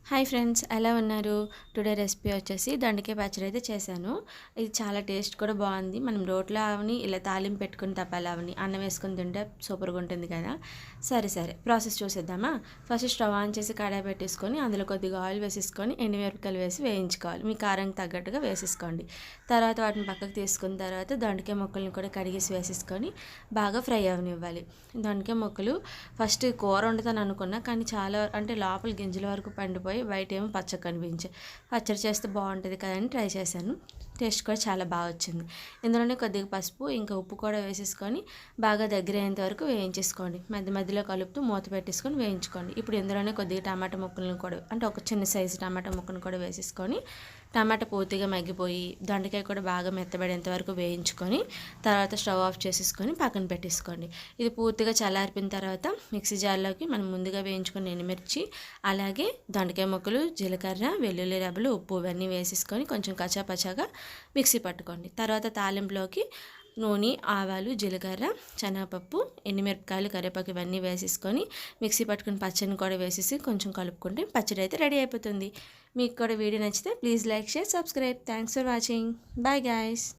Hi friends, ఎలా ఉన్నారు? Today recipe వచ్చేసి దొండకాయ పచ్చడి అయితే చేశాను. ఇది చాలా టేస్ట్ కూడా బాగుంది. మనం రోట్లో అవని ఇలా తాలింపు పెట్టుకుని తప్పాలి అవని అన్నం వేసుకొని తింటే సూపర్గా ఉంటుంది కదా. సరే ప్రాసెస్ చూసేద్దామా. ఫస్ట్ స్టవ్ ఆన్ చేసి కడాయి పెట్టేసుకొని అందులో కొద్దిగా ఆయిల్ వేసేసుకొని ఎండుమిరపకాయలు వేసి వేయించుకోవాలి. మీ కారంకి తగ్గట్టుగా వేసేసుకోండి. తర్వాత వాటిని పక్కకు తీసుకున్న తర్వాత దొండకాయ ముక్కల్ని కూడా కడిగేసి వేసేసుకొని బాగా ఫ్రై అవనివ్వాలి. దొండకాయ ముక్కలు ఫస్ట్ కూర వండుతాను అనుకున్నా, కానీ చాలా అంటే లోపల గింజల వరకు పండిపోయి బయట ఏమో పచ్చగా కనిపించాయి. పచ్చడి చేస్తే బాగుంటుంది కదని ట్రై చేశాను. టేస్ట్ కూడా చాలా బాగా వచ్చింది. ఇందులోనే కొద్దిగా పసుపు ఇంకా ఉప్పు కూడా వేసేసుకొని బాగా దగ్గర అయ్యేంత వరకు వేయించేసుకోండి. మధ్యలో కలుపుతూ మూత పెట్టేసుకొని వేయించుకోండి. ఇప్పుడు ఇందులోనే కొద్దిగా టమాటా ముక్కలను కూడా అంటే ఒక చిన్న సైజు టమాటా ముక్కను కూడా వేసేసుకొని టమాటా పూర్తిగా మగ్గిపోయి దొండకాయ కూడా బాగా మెత్తబడేంత వరకు వేయించుకొని తర్వాత స్టవ్ ఆఫ్ చేసేసుకొని పక్కన పెట్టేసుకోండి. ఇది పూర్తిగా చల్లారిపోయిన తర్వాత మిక్సీ జార్లోకి మనం ముందుగా వేయించుకొని ఎండుమిర్చి అలాగే దొండకాయ ముక్కలు, జీలకర్ర, వెల్లుల్లి రెబ్బలు, ఉప్పు ఇవన్నీ వేసేసుకొని కొంచెం కచ్చాపచ్చాగా మిక్సీ పట్టుకోండి. తర్వాత తాలింపులోకి నూనె, ఆవాలు, జీలకర్ర, శనగపప్పు, ఎండుమిరపకాయలు, కరివేపాకు ఇవన్నీ వేసేసుకొని మిక్సీ పట్టుకుని పచ్చడిని కూడా వేసేసి కొంచెం కలుపుకుంటే పచ్చడి అయితే రెడీ అయిపోతుంది. మీకు కూడా వీడియో నచ్చితే please like, share, subscribe. Thanks for watching. Bye guys.